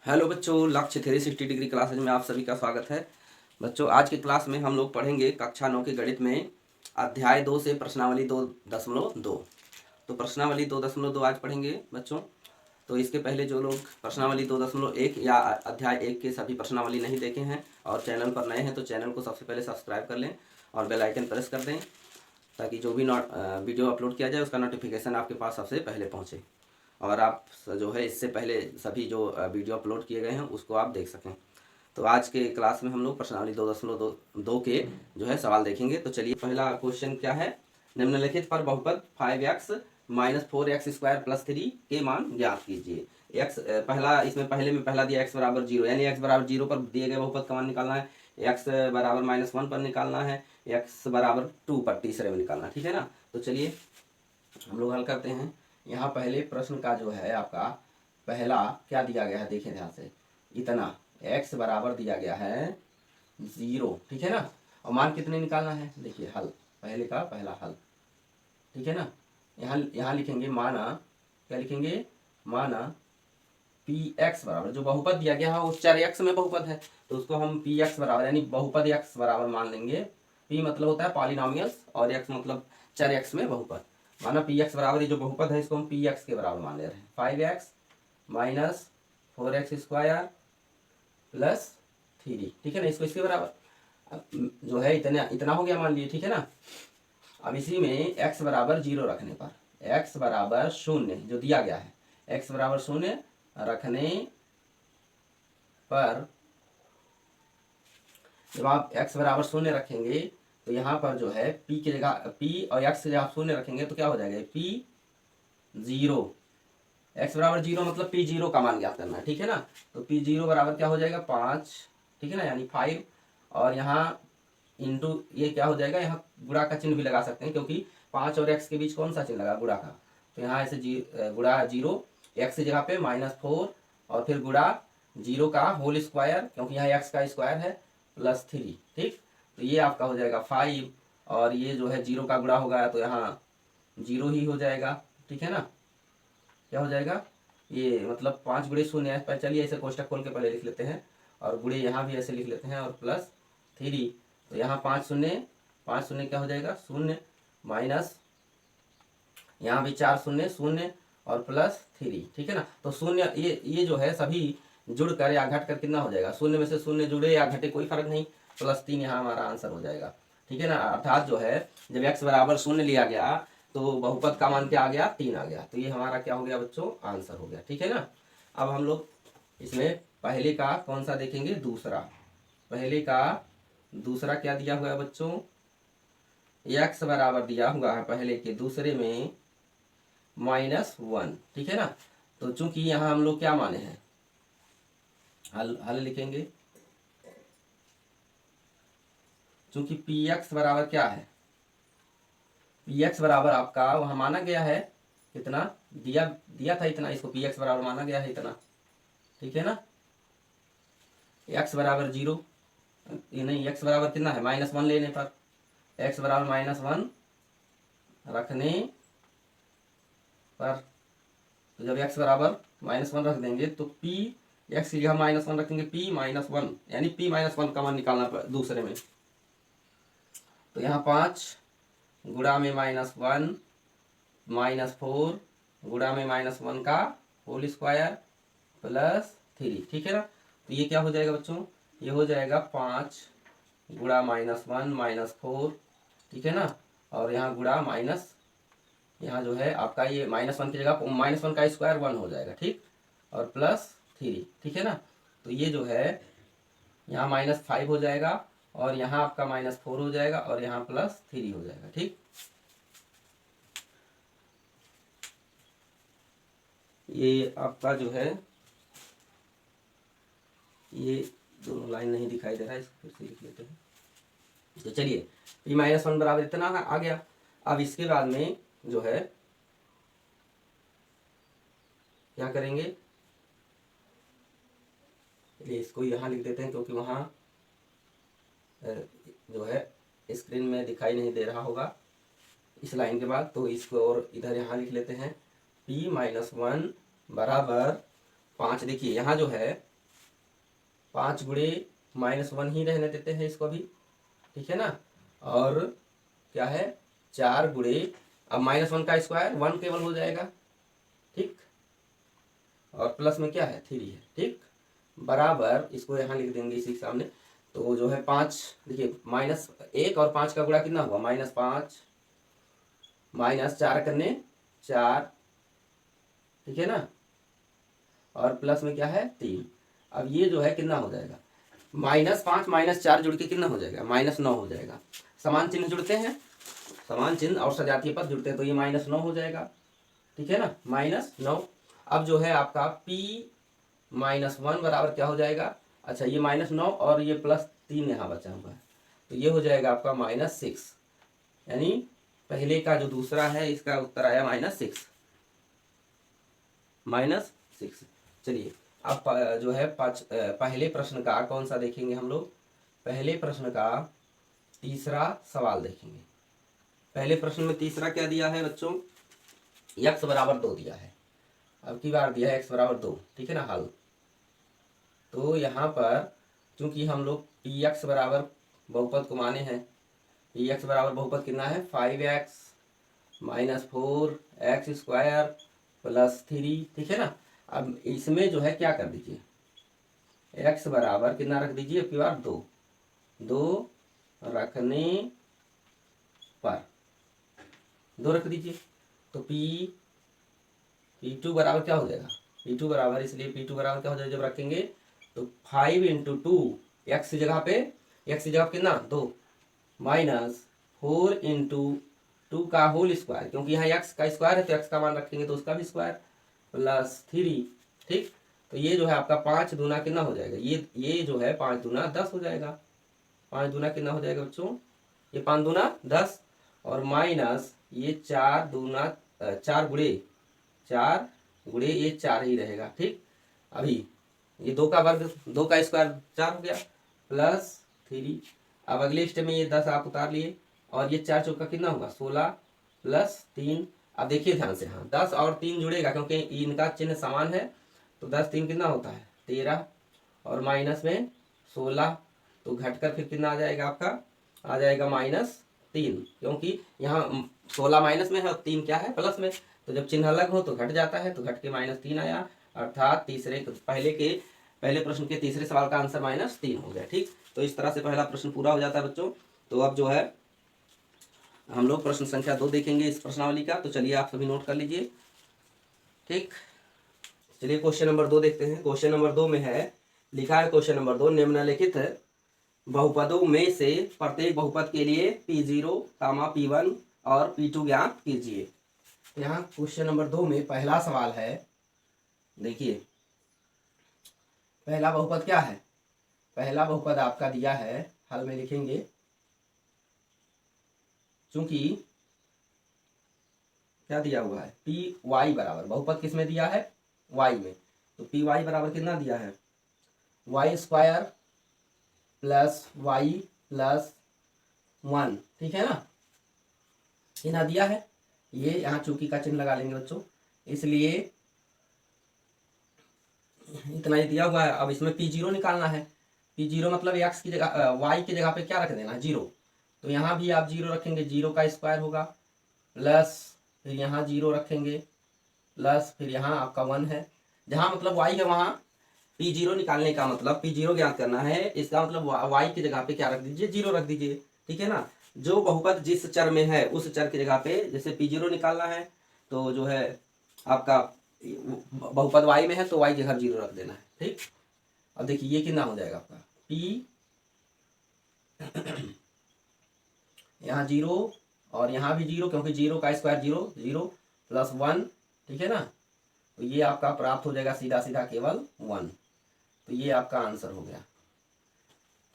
Hello बच्चों, लक्ष्य 360 degree classes में आप सभी का स्वागत है। बच्चों, आज की क्लास में हम लोग पढ़ेंगे कक्षा 9 के गणित में अध्याय 2 से प्रश्नावली 2.2। तो प्रश्नावली 2.2 आज पढ़ेंगे बच्चों। तो इसके पहले जो लोग प्रश्नावली 2.1 या अध्याय 1 के सभी प्रश्नावली नहीं देखे हैं और चैनल पर नए हैं तो चैनल को सबसे पहले सब्सक्राइब कर लें और बेल आइकन प्रेस कर दें ताकि जो भी वीडियो अपलोड किया जाए उसका नोटिफिकेशन आपके पास सबसे पहले पहुँचे और आप जो है इससे पहले सभी जो वीडियो अपलोड किए गए हैं उसको आप देख सकें। तो आज के क्लास में हम लोग प्रश्नावली 2.2 के जो है सवाल देखेंगे। तो चलिए, पहला क्वेश्चन क्या है। निम्नलिखित पर बहुपद 5x माइनस 4x² प्लस 3 के मान ज्ञात कीजिए। x पहला इसमें पहले में पहला दिया x बराबर 0, यानी x बराबर 0 पर दिए गए बहुपद का मान निकालना है। x बराबर -1 पर निकालना है। x बराबर 2 पर तीसरे में निकालना है, ठीक है ना। तो चलिए हम लोग हल करते हैं। यहाँ पहले प्रश्न का जो है आपका पहला क्या दिया गया है, देखिए ध्यान से। इतना x बराबर दिया गया है 0, ठीक है ना। और मान कितने निकालना है, देखिए हल, पहले का पहला हल, ठीक है ना। यहाँ लिखेंगे माना, क्या लिखेंगे, माना px बराबर, जो बहुपद दिया गया है वो चर x में बहुपद है तो उसको हम px बराबर यानी बहुपद x बराबर मान लेंगे। p मतलब होता है पॉलिनॉमियल्स और x मतलब चर x में बहुपद। माना px बराबर, ये जो बहुपद है इसको हम px के बराबर मान ले रहे हैं। 5x माइनस 4x² प्लस 3, ठीक है ना। इसको इसके बराबर जो है इतना हो गया मान लिए, ठीक है ना। अब इसी में x बराबर 0 रखने पर, x बराबर 0 जो दिया गया है, x बराबर 0 रखने पर जब आप x बराबर 0 रखेंगे तो यहाँ पर जो है p की जगह p और x की जगह आप 0 रखेंगे तो क्या हो जाएगा, p 0। x बराबर 0 मतलब p 0 का मान ज्ञात करना है, ठीक है ना। तो p 0 बराबर क्या हो जाएगा, 5, ठीक है ना, यानी 5। और यहाँ इंटू ये क्या हो जाएगा, यहाँ गुणा का चिन्ह भी लगा सकते हैं क्योंकि 5 और x के बीच कौन सा चिन्ह लगा, गुणा का। तो यहाँ ऐसे गुणा 0, x की जगह पे -4 और फिर गुणा 0 का होल स्क्वायर, क्योंकि यहाँ x का स्क्वायर है, प्लस 3, ठीक। तो ये आपका हो जाएगा 5 और ये जो है 0 का गुणा होगा तो यहाँ 0 ही हो जाएगा, ठीक है ना। क्या हो जाएगा, ये मतलब 5 गुणे 0 है। चलिए ऐसे कोष्टक खोल के पहले लिख लेते हैं और गुणे यहाँ भी ऐसे लिख लेते हैं और प्लस 3। तो यहाँ 5 शून्य क्या हो जाएगा, 0 माइनस यहाँ भी 4 शून्य 0 और प्लस 3, ठीक है ना। तो 0 ये जो है सभी जुड़कर या घटकर कितना हो जाएगा, 0 में से 0 जुड़े या घटे कोई फर्क नहीं, +3 यहाँ हमारा आंसर हो जाएगा, ठीक है ना। अर्थात जो है जब x बराबर 0 लिया गया तो बहुपद का मान क्या आ गया, 3 आ गया। तो ये हमारा क्या हो गया बच्चों, आंसर हो गया, ठीक है ना। अब हम लोग इसमें पहले का कौन सा देखेंगे, दूसरा। पहले का दूसरा क्या दिया हुआ है बच्चों, x बराबर दिया हुआ है पहले के दूसरे में -1, ठीक है ना। तो चूंकि यहाँ हम लोग क्या माने हैं, हल लिखेंगे। चूंकि px बराबर क्या है, px बराबर आपका वहां माना गया है कितना, दिया था इतना, इसको px बराबर माना गया है इतना, ठीक है ना। x बराबर 0, ये नहीं, x बराबर कितना है, -1 लेने पर, x बराबर -1 रखने पर, तो जब x बराबर -1 रख देंगे तो p x की जगह -1 रखेंगे, p -1 यानी p -1 का मान निकालना दूसरे में। तो यहाँ 5 गुणा में -1 -4 गुणा में -1 का होल स्क्वायर प्लस 3, ठीक है ना। तो ये क्या हो जाएगा बच्चों, ये हो जाएगा 5 गुणा -1 -4, ठीक है ना। और यहाँ गुणा माइनस, यहाँ जो है आपका ये -1 की जगह -1 का स्क्वायर 1 हो जाएगा, ठीक, और +3, ठीक है ना। तो ये जो है यहाँ -5 हो जाएगा और यहाँ आपका -4 हो जाएगा और यहाँ +3 हो जाएगा, ठीक। ये आपका जो है ये दोनों लाइन नहीं दिखाई दे रहा है, इसको फिर से लिख लेते हैं। तो चलिए p-1 बराबर इतना आ गया। अब इसके बाद में जो है क्या करेंगे, इसको यहाँ लिख देते हैं क्योंकि वहाँ जो है स्क्रीन में दिखाई नहीं दे रहा होगा इस लाइन के बाद, तो इसको और इधर यहाँ लिख लेते हैं। p-1 बराबर 5। देखिए यहाँ जो है 5 गुणे -1 ही रहने देते हैं इसको भी, ठीक है ना। और क्या है 4 गुणे, अब -1 का स्क्वायर 1 केवल हो जाएगा, ठीक। और प्लस में क्या है 3 है, ठीक। बराबर इसको यहाँ लिख देंगे इसी के सामने। तो जो है 5, देखिए -1 और 5 का गुणा कितना हुआ -5 -4 करने 4, ठीक है ना। और प्लस में क्या है 3। अब ये जो है कितना हो जाएगा -5 -4 जुड़ के कितना हो जाएगा -9 हो जाएगा। समान चिन्ह जुड़ते हैं, समान चिन्ह और सजातीय पद जुड़ते हैं, तो ये -9 हो जाएगा, ठीक है ना, -9। अब जो है आपका p -1 बराबर क्या हो जाएगा, अच्छा ये -9 और ये +3 यहाँ बचा हुआ है, तो ये हो जाएगा आपका -6, यानी पहले का जो दूसरा है इसका उत्तर आया -6। चलिए अब जो है पहले प्रश्न का कौन सा देखेंगे हम लोग, पहले प्रश्न का तीसरा सवाल देखेंगे। पहले प्रश्न में तीसरा क्या दिया है बच्चों, x बराबर 2 दिया है, अब की बार दिया है x बराबर 2, ठीक है ना। हल तो यहाँ पर चूंकि हम लोग px बराबर बहुपद को माने हैं, px बराबर बहुपद कितना है 5x -4x² +3, ठीक है ना। अब इसमें जो है क्या कर दीजिए, x बराबर कितना रख दीजिए, अब की बार 2 रखने पर 2 रख दीजिए, तो p2 बराबर क्या हो जाएगा, p2 बराबर, इसलिए p2 बराबर क्या हो जाएगा जब रखेंगे तो 5 × 2, x की जगह पे कितना 2 -4 × 2 का होल स्क्वायर, क्योंकि यहाँ x का स्क्वायर है तो x का मान रखेंगे तो उसका भी स्क्वायर +3, ठीक। तो ये जो है आपका 5 दूना कितना हो जाएगा, ये जो है 5 दूना 10 हो जाएगा, 5 दूना कितना हो जाएगा बच्चों, ये 5 दूना 10 और माइनस ये 4 दूना 4 गुणे ये 4 ही रहेगा, ठीक। अभी ये 2 का वर्ग 2 का स्क्वायर 4 हो गया +3। अब अगले स्टेप में ये 10 आप उतार लिए और ये 4 चौका कितना होगा 16 +3। अब देखिए ध्यान से, हाँ 10 और 3 जुड़ेगा क्योंकि इनका चिन्ह समान है, तो 10 3 कितना होता है 13 और माइनस में 16, तो घटकर फिर कितना आ जाएगा आपका, आ जाएगा -3, क्योंकि यहाँ 16 माइनस में है और 3 क्या है प्लस में, तो जब चिन्ह अलग हो तो घट जाता है, तो घट के -3 आया, अर्थात पहले प्रश्न के तीसरे सवाल का आंसर -3 हो गया, ठीक। तो इस तरह से पहला प्रश्न पूरा हो जाता है बच्चों। तो अब जो है हम लोग प्रश्न संख्या 2 देखेंगे इस प्रश्नावली का, तो चलिए आप सभी नोट कर लीजिए, ठीक। चलिए क्वेश्चन नंबर 2 देखते हैं। क्वेश्चन नंबर 2 में है, लिखा है क्वेश्चन नंबर 2, निम्नलिखित बहुपदों में से प्रत्येक बहुपद के लिए P0, P1 और P2 ज्ञात कीजिए। यहाँ क्वेश्चन नंबर 2 में पहला सवाल है, देखिए पहला बहुपद क्या है, पहला बहुपद आपका दिया है, हल में लिखेंगे, चूंकि क्या दिया हुआ है py बराबर, बहुपद किस में दिया है y में, तो py बराबर कितना दिया है y² + y + 1, ठीक है ना, इतना दिया है। ये यहाँ चूंकि का चिन्ह लगा लेंगे बच्चों, इसलिए इतना ही दिया हुआ है। अब इसमें P0 निकालना है, P0 मतलब x की जगह y की जगह पे क्या रख देना 0, तो यहाँ भी आप 0 रखेंगे, 0 का स्क्वायर होगा प्लस फिर यहाँ 0 रखेंगे प्लस फिर यहाँ आपका 1 है, जहाँ मतलब y है वहाँ P0 निकालने का मतलब P0 ज्ञात करना है, इसका मतलब y की जगह पे क्या रख दीजिए 0 रख दीजिए, ठीक है ना। जो बहुपद जिस चर में है उस चर की जगह पे, जैसे P0 निकालना है तो जो है आपका बहुपद y में है तो y की जगह 0 रख देना है, ठीक। अब देखिए ये कितना हो जाएगा आपका p यहाँ 0 और यहाँ भी 0, क्योंकि 0 का स्क्वायर 0, 0 + 1, ठीक है ना, तो ये आपका प्राप्त हो जाएगा सीधा सीधा केवल 1, तो ये आपका आंसर हो गया,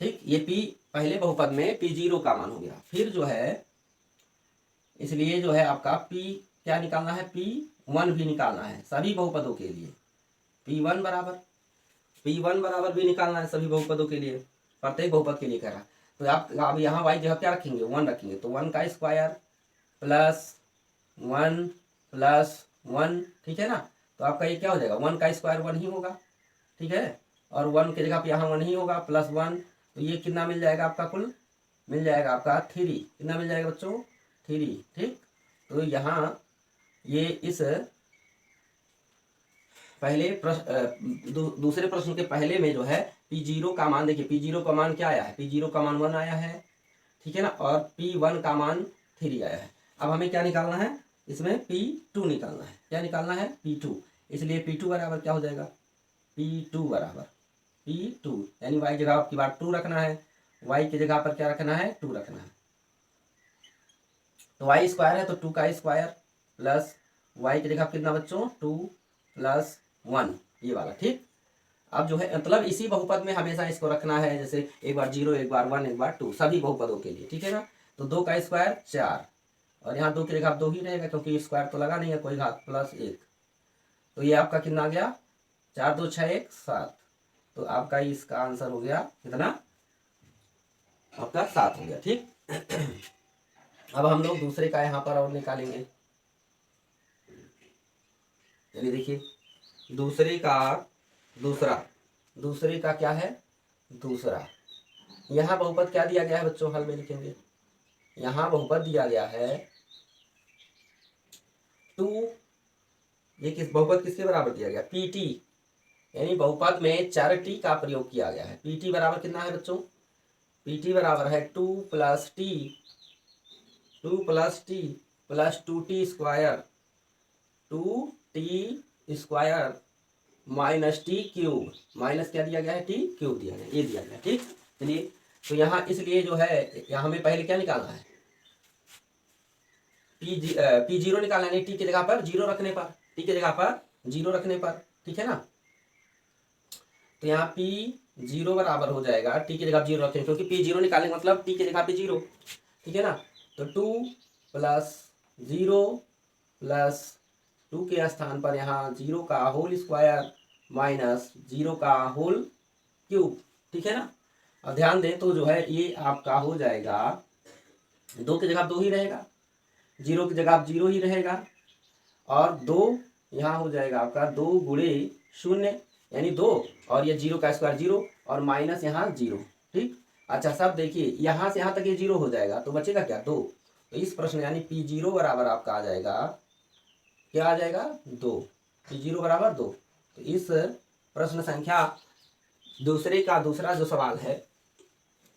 ठीक। ये p पहले बहुपद में P0 का मान हो गया। फिर जो है इसलिए जो है आपका p क्या निकालना है, P1 भी निकालना है सभी बहुपदों के लिए, P1 बराबर भी निकालना है सभी बहुपदों के लिए, प्रत्येक बहुपद के लिए कह रहा। तो आप अब यहाँ y जगह क्या रखेंगे 1 रखेंगे, तो 1 का स्क्वायर + 1 + 1, ठीक है ना, तो आपका ये क्या हो जाएगा 1 का स्क्वायर 1 ही होगा, ठीक है। और 1 की जगह पे यहाँ 1 ही होगा, +1, तो ये कितना मिल जाएगा आपका, कुल मिल जाएगा आपका 3। कितना मिल जाएगा बच्चों, 3। ठीक, तो यहाँ ये इस पहले प्रश्न दूसरे प्रश्न के पहले में जो है P0 का मान देखिए, P0 का मान क्या आया है, P0 का मान 1 आया है, ठीक है ना, और P1 का मान 3 आया है। अब हमें क्या निकालना है, इसमें P2 निकालना है। क्या निकालना है, P2। इसलिए P2 बराबर क्या हो जाएगा, P2 बराबर P2, यानी y जगह की बार 2 रखना है, y की जगह पर क्या रखना है, 2 रखना है। तो y स्क्वायर है तो 2 का स्क्वायर प्लस y की जगह कितना बच्चों, 2 + 1, ये वाला। ठीक, अब जो है मतलब इसी बहुपद में हमेशा इसको रखना है, जैसे एक बार 0, एक बार 1, एक बार 2, सभी बहुपदों के लिए, ठीक है ना। तो 2 का स्क्वायर 4, और यहाँ 2 की जगह 2 ही रहेगा क्योंकि स्क्वायर तो लगा नहीं है कोई घात, +1, तो ये आपका कितना आ गया, 4 2 6 1 7, तो आपका इसका आंसर हो गया कितना, आपका 7 हो गया। ठीक, अब हम लोग दूसरे का यहाँ पर और निकालेंगे। चलिए देखिए, दूसरे का क्या है, दूसरा, यहाँ बहुपद क्या दिया गया है बच्चों, हल में लिखेंगे। यहाँ बहुपद दिया गया है 2, ये किस बहुपद किसके बराबर दिया गया, PT, यानी बहुपद में चर t का प्रयोग किया गया है। PT बराबर कितना है बच्चों, PT बराबर है 2 + t + 2t square, 2t square minus T cube, minus क्या दिया गया है, टी क्यूब दिया गया, ये दिया गया। ठीक, चलिए, तो यहाँ इसलिए जो है यहाँ हमें पहले क्या निकालना है, P0 निकालना है, टी की जगह पर 0 रखने पर, टी की जगह पर 0 रखने पर, ठीक है ना। तो यहाँ P0 बराबर हो जाएगा, टी की जगह 0 रखें क्योंकि P0 निकालेंगे मतलब टी की जगह पे 0, ठीक है ना। तो 2 + 0 + 2 के स्थान पर यहाँ 0 का होल स्क्वायर माइनस 0 का होल क्यूब, ठीक है ना। अब ध्यान दें तो जो है ये आपका हो जाएगा, 2 की जगह 2 ही रहेगा, 0 की जगह 0 ही रहेगा, और 2 यहाँ हो जाएगा आपका 2 × 0, यानी 2, और ये 0 का स्क्वायर 0, और माइनस यहाँ 0। ठीक, अच्छा सब देखिए, यहाँ से यहाँ तक ये 0 हो जाएगा तो बचेगा क्या, 2। तो इस प्रश्न यानी P0 बराबर आपका आ जाएगा, क्या आ जाएगा, 2, P0 बराबर 2। तो इस प्रश्न संख्या दूसरा जो सवाल है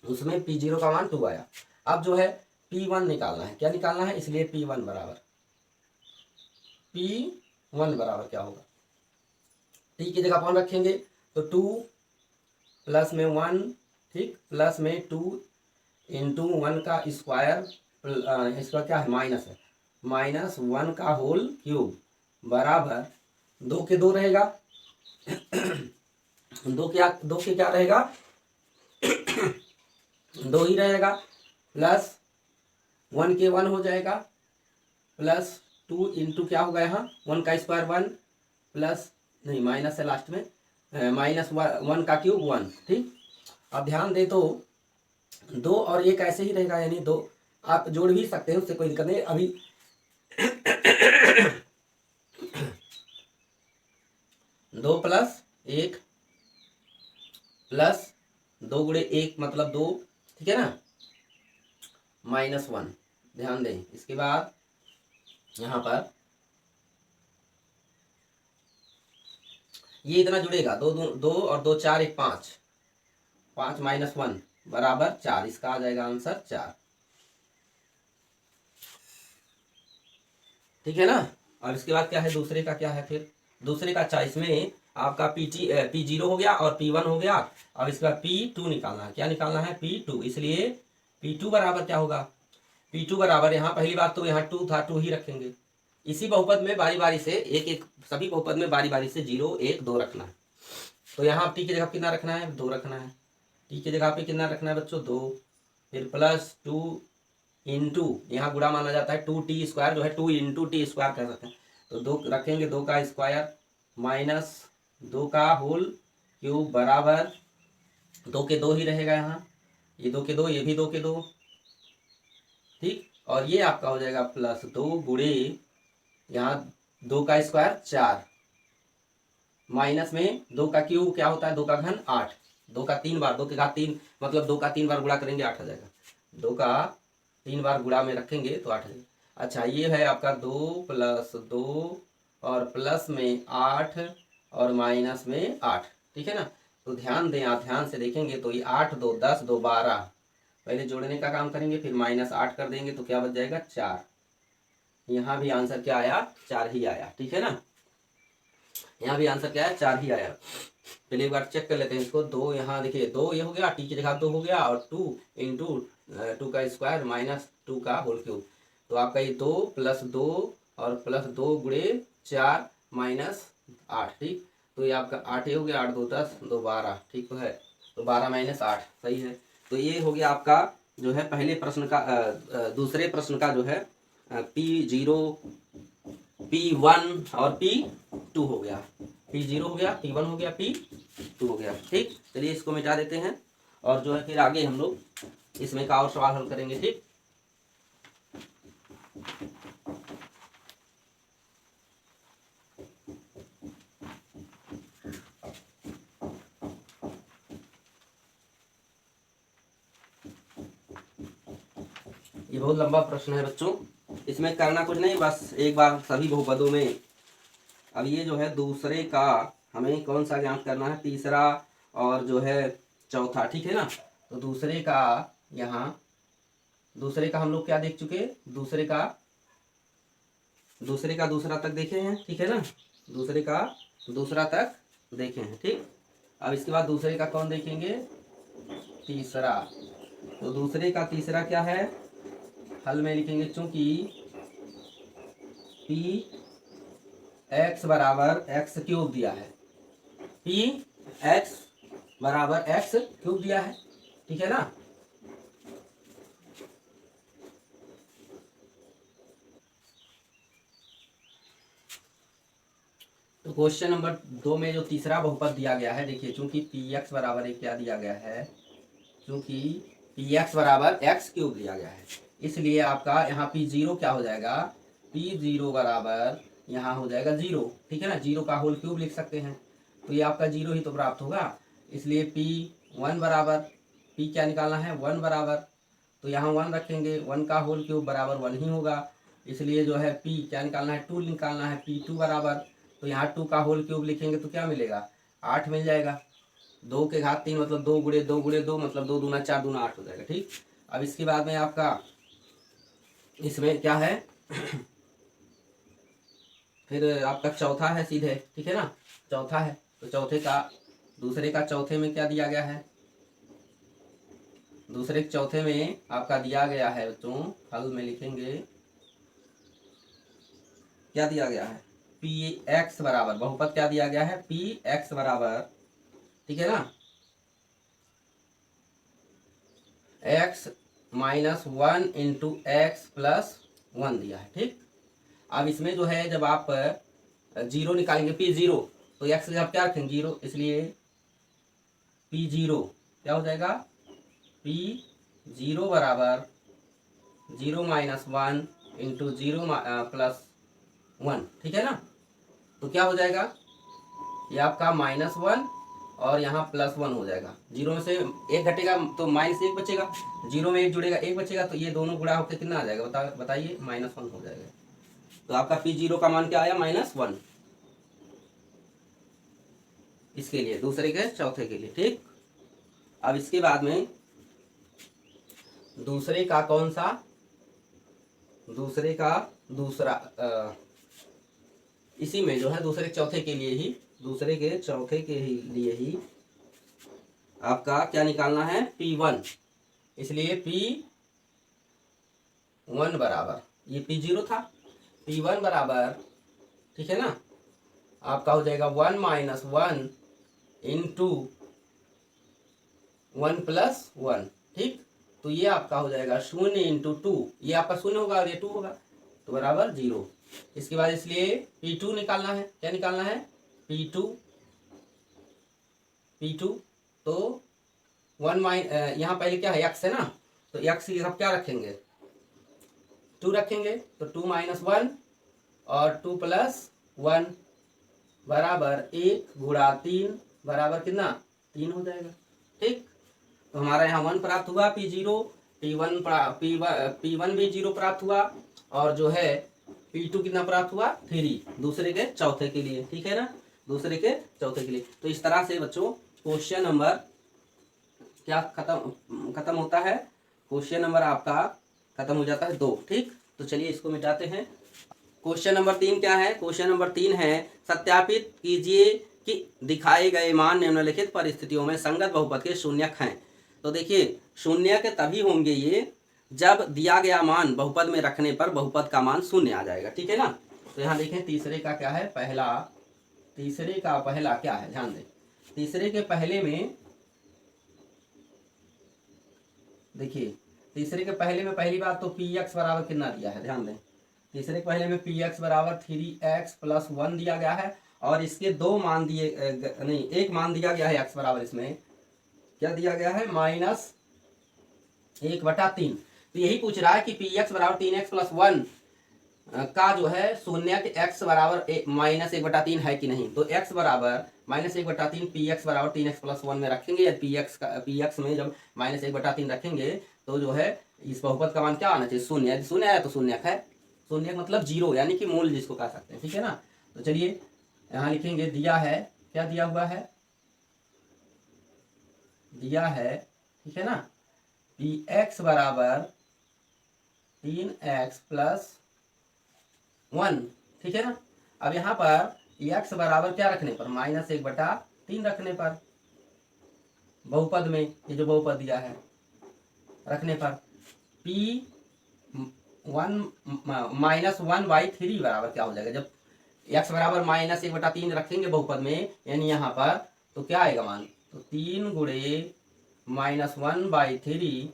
उसमें P0 का मान 2 आया। अब जो है P1 निकालना है, क्या निकालना है, इसलिए P1 बराबर क्या होगा, टी की जगह कौन रखेंगे, तो 2 + में 1, ठीक, प्लस में 2 × 1 का स्क्वायर, इसका क्या है, माइनस है, -1 का होल क्यूब बराबर 2 के 2 रहेगा, 2 के क्या रहेगा, 2 ही रहेगा, प्लस 1 के 1 हो जाएगा, प्लस 2 × क्या होगा यहाँ 1 का स्क्वायर 1, प्लस नहीं माइनस है लास्ट में, -1 का क्यूब 1। ठीक, अब ध्यान दे तो 2 और 1 ऐसे ही रहेगा, यानी 2 आप जोड़ भी सकते हैं, उससे कोई दिक्कत नहीं। अभी 2 + 1 प्लस 2 × 1 मतलब 2, ठीक है ना, -1, ध्यान दें। इसके बाद यहाँ पर ये इतना जुड़ेगा, 2 और 2 4 1 5, 5 - 1 बराबर 4, इसका आ जाएगा आंसर 4, ठीक है ना। और इसके बाद क्या है, दूसरे का क्या है, फिर दूसरे का, अच्छा इसमें आपका P0 हो गया और P1 हो गया। अब इसके बाद P2 निकालना है, क्या निकालना है, P2, इसलिए P2 बराबर क्या होगा, P2 बराबर, यहाँ पहली बात तो यहाँ 2 था, 2 ही रखेंगे। इसी बहुपद में बारी बारी से एक सभी बहुपद में बारी बारी से 0 1 2 रखना है। तो यहाँ टी की जगह कितना रखना है, 2 रखना है, टी की जगह पे कितना रखना है बच्चों, 2, फिर +2 × यहाँ गुणा माना जाता है, 2t स्क्वायर जो है 2 × t स्क्वायर कर सकते हैं, तो 2 रखेंगे, 2 का स्क्वायर -2 का होल क्यूब बराबर 2 के 2 ही रहेगा, यहाँ ये 2 के 2, ये भी 2 के 2, ठीक, और ये आपका हो जाएगा +2 × यहाँ 2 का स्क्वायर 4 माइनस में 2 का क्यूब क्या होता है, 2 का घन 8, 2 का 3 बार, 2 के घात 3 मतलब 2 का 3 बार गुणा करेंगे 8 आ जाएगा, 2 का 3 बार गुणा में रखेंगे तो 8 आ जाएगा। अच्छा ये है आपका 2 + 2 और प्लस में 8 और माइनस में 8, ठीक है ना। तो ध्यान दें, आप ध्यान से देखेंगे तो ये 8 2 10 2 12, पहले जोड़ने का काम करेंगे फिर -8 कर देंगे तो क्या बच जाएगा 4। यहाँ भी आंसर क्या आया, 4 ही आया, ठीक है ना। यहाँ भी आंसर क्या है, 4 ही आया। पहले एक बार चेक कर लेते हैं इसको। 2 यहाँ देखिए 2 ये हो गया, टी की जगह 2 हो गया और 2 × 2 का स्क्वायर -2 का होल क्यूब। तो आपका ये 2 + 2 और +2 × 4 -8, ठीक। तो ये आपका 8 ही हो गया, 8 2 10 2 12, ठीक तो है। तो 12 - 8 सही है। तो ये हो गया आपका जो है पहले प्रश्न का दूसरे प्रश्न का जो है P0 P1 और P2 हो गया, P0 हो गया, P1 हो गया, P2 हो गया, ठीक। चलिए इसको मिटा देते हैं और जो है फिर आगे हम लोग इसमें का और सवाल हल करेंगे, ठीक। ये बहुत लंबा प्रश्न है बच्चों, इसमें करना कुछ नहीं, बस एक बार सभी बहुपदों में। अब ये जो है दूसरे का हमें कौन सा ज्ञात करना है, तीसरा और जो है चौथा, ठीक है ना। तो दूसरे का यहाँ दूसरे का हम लोग क्या देख चुके, दूसरे का दूसरा तक देखे हैं, ठीक है ना। दूसरे का दूसरा तक देखे हैं, ठीक। अब इसके बाद दूसरे का कौन देखेंगे, तीसरा। तो दूसरे का तीसरा क्या है, हल में लिखेंगे चूंकि पी एक्स बराबर एक्स क्यूब दिया है, पी एक्स बराबर एक्स क्यूब दिया है, ठीक है ना। तो क्वेश्चन नंबर 2 में जो तीसरा बहुपद दिया गया है, देखिए चूंकि पी एक्स बराबर एक क्या दिया गया है, चूंकि पी एक्स बराबर एक्स क्यूब दिया गया है, इसलिए आपका यहाँ P0 क्या हो जाएगा, P0 बराबर यहाँ हो जाएगा 0, ठीक है ना। 0 का होल क्यूब लिख सकते हैं, तो ये आपका 0 ही तो प्राप्त होगा। इसलिए P1 बराबर, P क्या निकालना है 1 बराबर, तो यहाँ 1 रखेंगे, 1 का होल क्यूब बराबर 1 ही होगा, इसलिए जो है P क्या निकालना है 2 निकालना है, P2 बराबर, तो यहाँ 2 का होल क्यूब लिखेंगे तो क्या मिलेगा 8 मिल जाएगा। 2 के घात 3 मतलब 2 × 2 × 2 मतलब 2 दूना 4 दूना 8 हो जाएगा, ठीक। अब इसके बाद में आपका इसमें क्या है फिर आपका चौथा है सीधे, ठीक है ना। चौथा है तो चौथे का दूसरे का चौथे में क्या दिया गया है, दूसरे के चौथे में आपका दिया गया है बच्चों, हल में लिखेंगे क्या दिया गया है, पी एक्स बराबर, बहुपद क्या दिया गया है पी एक्स बराबर, ठीक है ना, x -1 × x + 1 दिया है, ठीक। अब इसमें जो है जब आप 0 निकालेंगे P0 तो x की जगह क्या रखेंगे 0, इसलिए P0 क्या हो जाएगा, P0 बराबर 0 - 1 × 0 + 1, ठीक है ना। तो क्या हो जाएगा, ये आपका -1 और यहाँ +1 हो जाएगा, 0 में से 1 घटेगा तो -1 बचेगा, 0 में 1 जुड़ेगा 1 बचेगा, तो ये दोनों गुणा होकर कितना आ जाएगा बताइए -1 हो जाएगा। तो आपका P0 का मान क्या आया -1, इसके लिए दूसरे के चौथे के लिए, ठीक। अब इसके बाद में दूसरे का कौन सा, दूसरे का दूसरा इसी में जो है दूसरे चौथे के लिए ही, दूसरे के चौथे के लिए ही आपका क्या निकालना है P1, इसलिए P1 बराबर, ये P0 था, P1 बराबर, ठीक है ना, आपका हो जाएगा 1 - 1 × 1 + 1, ठीक। तो ये आपका हो जाएगा 0 × 2, ये आपका 0 होगा और ये 2 होगा तो बराबर 0। इसके बाद इसलिए P2 निकालना है, क्या निकालना है P2, तो 1 यहाँ पहले क्या है x है ना, तो x की जगह क्या रखेंगे 2 रखेंगे, तो 2 - 1 और 2 + 1 बराबर 1 × 3 बराबर कितना 3 हो जाएगा। ठीक, तो हमारा यहाँ 1 प्राप्त हुआ, P0, P1 भी 0 प्राप्त हुआ, और जो है P2 कितना प्राप्त हुआ 3, दूसरे के चौथे के लिए। ठीक है ना, दूसरे के चौथे के लिए। तो इस तरह से बच्चों क्वेश्चन नंबर क्या खत्म होता है, क्वेश्चन नंबर आपका खत्म हो जाता है 2। ठीक, तो चलिए इसको मिटाते हैं। क्वेश्चन नंबर 3 क्या है, क्वेश्चन नंबर 3 है सत्यापित कीजिए कि दिखाए गए मान निम्नलिखित परिस्थितियों में संगत बहुपद के शून्यक हैं। तो देखिए शून्यक तभी होंगे ये जब दिया गया मान बहुपद में रखने पर बहुपद का मान शून्य आ जाएगा। ठीक है ना, तो यहाँ देखें तीसरे का क्या है, तीसरे का पहला क्या है, ध्यान दें। तीसरे के पहले में देखिए, तीसरे के पहले में पहली बात तो px बराबर कितना दिया है, ध्यान दें। तीसरे के पहले में px बराबर 3x + 1 दिया गया है, और इसके दो मान दिए नहीं, एक मान दिया गया है x बराबर, इसमें क्या दिया गया है -1/3। तो यही पूछ रहा है कि px बराबर 3x + 1 का जो है शून्य x बराबर -1/3 है कि नहीं। तो x बराबर -1/3 px बराबर 3x + 1 में रखेंगे, या px में जब -1/3 रखेंगे तो जो है इस बहुपद का मान क्या आना चाहिए, शून्य। यदि शून्य आया तो शून्यक है, शून्यक मतलब 0, यानी कि मूल जिसको कह सकते हैं। ठीक है ना, तो चलिए यहाँ लिखेंगे, दिया है, क्या दिया हुआ है, दिया है, ठीक है ना, px बराबर 3x + 1। ठीक है ना, अब यहाँ पर x बराबर क्या रखने पर, -1/3 रखने पर, बहुपद में ये जो बहुपद दिया है रखने पर P1 -1/3 बराबर क्या हो जाएगा, जब x बराबर -1/3 रखेंगे बहुपद में, यानी यहाँ पर तो क्या आएगा मान, तो 3 × -1/3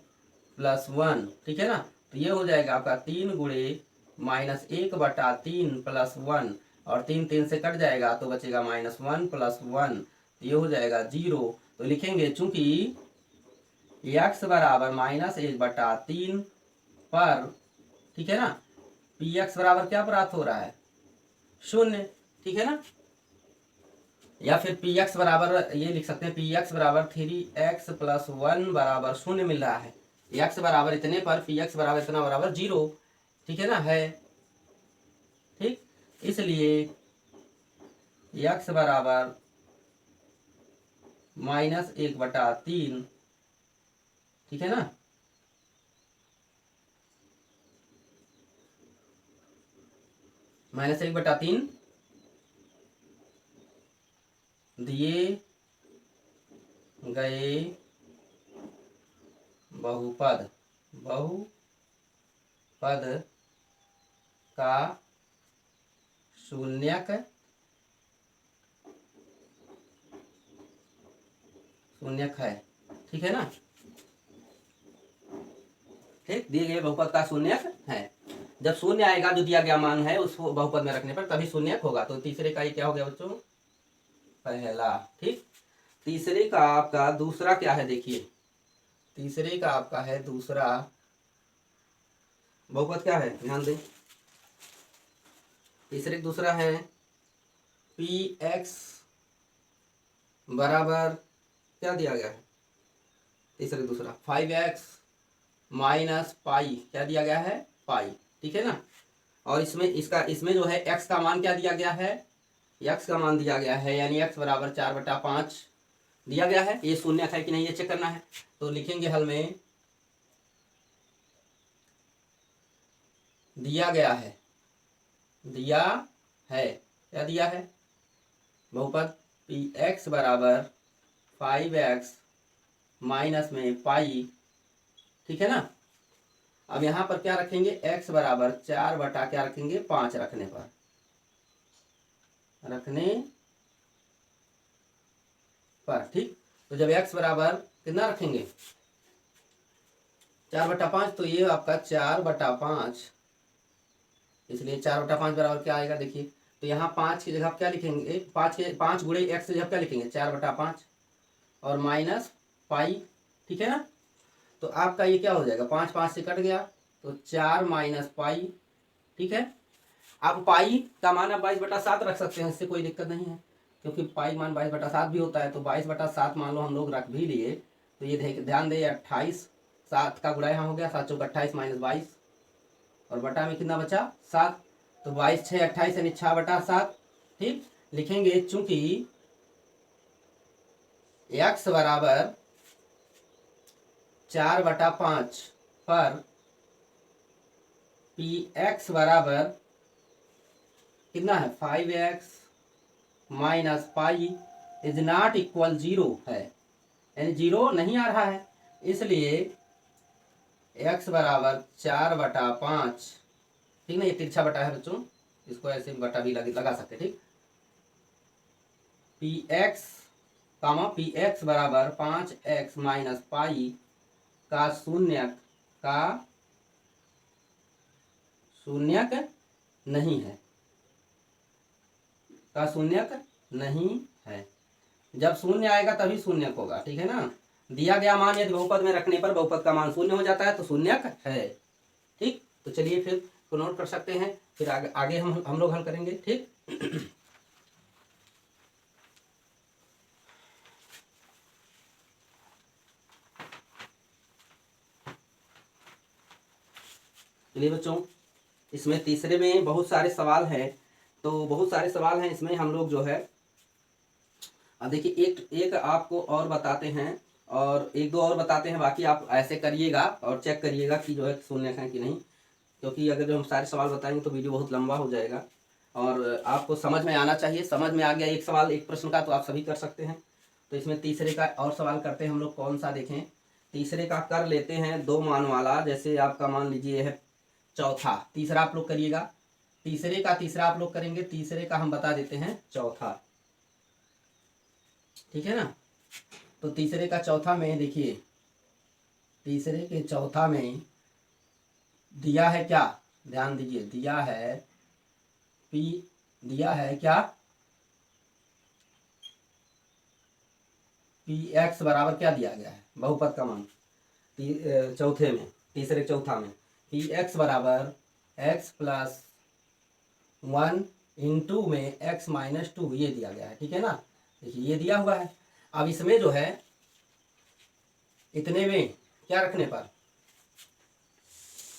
+ 1। ठीक है ना, तो ये हो जाएगा आपका 3 × -1/3 + 1, और 3 3 से कट जाएगा तो बचेगा -1 + 1, ये हो जाएगा 0। तो लिखेंगे चूंकि x बराबर -1/3 पर, ठीक है ना, px बराबर क्या प्राप्त हो रहा है, 0। ठीक है ना, या फिर px बराबर ये लिख सकते हैं, px बराबर 3x + 1 बराबर 0 मिल रहा है। x बराबर इतने पर px बराबर इतना बराबर 0। ठीक है ना, है ठीक, इसलिए x बराबर -1/3, ठीक है ना, -1/3 दिए गए बहुपद का शून्यक है। ठीक है ना, ठीक, दिए गए बहुपद का शून्यक है। जब शून्य आएगा जो दिया गया मान है उस बहुपद में रखने पर तभी शून्यक होगा। तो तीसरे का ये क्या हो गया बच्चों, पहला। ठीक, तीसरे का आपका दूसरा क्या है, देखिए तीसरे का आपका है दूसरा बहुपद क्या है, ध्यान दें। तीसरे का दूसरा है px बराबर क्या दिया गया है, तीसरे दूसरा 5x - पाई, क्या दिया गया है, पाई। ठीक है ना, और इसमें जो है x का मान क्या दिया गया है, x का मान दिया गया है, यानी x बराबर 4/5 दिया गया है। ये शून्य है कि नहीं ये चेक करना है। तो लिखेंगे हल में, दिया गया है, क्या दिया है, बहुपद px बराबर 5x माइनस में पाई। ठीक है ना, अब यहाँ पर क्या रखेंगे, x बराबर 4/, क्या रखेंगे, 5 रखने पर। ठीक, तो जब x बराबर कितना रखेंगे, 4/5, तो ये आपका 4/5, इसलिए 4/5 बराबर क्या आएगा, देखिए। तो यहाँ 5 की जगह क्या लिखेंगे, 5 × x की जगह क्या लिखेंगे, 4/5 और माइनस पाई। ठीक है ना, तो आपका ये क्या हो जाएगा, 5 5 से कट गया तो 4 - पाई। ठीक है, आप पाई का मान आप 22/7 रख सकते हैं, इससे कोई दिक्कत नहीं है, क्योंकि पाई मान 22/7 भी होता है। तो 22/7 मान लो हम लोग रख भी लिए, तो ये ध्यान दे 28, 7 का गुणा यहाँ हो गया, 7 चौक 28 माइनस 22, और बटा में कितना बचा 7, तो 22 6 28 यानी 6/7। ठीक, लिखेंगे चूंकि x बराबर 4/5 पर px बराबर कितना है 5x minus pi is not equal 0 है, यानी 0 नहीं आ रहा है, इसलिए x बराबर 4/5। ठीक ना, ये तिरछा बटा है बच्चों, इसको ऐसे बटा भी लगा सकते। ठीक, px कामा px बराबर 5x माइनस पाई का शून्यक नहीं है, का शून्यक नहीं है। जब शून्य आएगा तभी शून्यक होगा। ठीक है ना, दिया गया मान यदि बहुपद में रखने पर बहुपद का मान शून्य हो जाता है तो शून्यक है। ठीक, तो चलिए फिर को नोट कर सकते हैं, फिर आगे हम लोग हल करेंगे। ठीक, चलिए बच्चों, इसमें तीसरे में बहुत सारे सवाल हैं, तो बहुत सारे सवाल हैं इसमें हम लोग जो है, अब देखिए एक एक आपको और बताते हैं और एक दो और बताते हैं, बाकी आप ऐसे करिएगा और चेक करिएगा कि जो है शून्य है कि नहीं, क्योंकि अगर जो हम सारे सवाल बताएंगे तो वीडियो बहुत लंबा हो जाएगा और आपको समझ में आना चाहिए। समझ में आ गया एक सवाल एक प्रश्न का तो आप सभी कर सकते हैं। तो इसमें तीसरे का और सवाल करते हैं हम लोग, कौन सा देखें, तीसरे का कर लेते हैं 2 मान वाला। जैसे आपका मान लीजिए है चौथा, तीसरा आप लोग करिएगा, तीसरे का तीसरा आप लोग करेंगे, तीसरे का हम बता देते हैं चौथा। ठीक है ना, तो तीसरे का चौथा में देखिए, तीसरे के चौथा में दिया है क्या, ध्यान दीजिए, दिया है दिया है क्या px बराबर क्या दिया गया है, बहुपद का मान चौथे में, तीसरे चौथा में px बराबर x प्लस 1 इंटू में x माइनस 2 ये दिया गया है। ठीक है ना, देखिए ये दिया हुआ है। अब इसमें जो है इतने में क्या रखने पर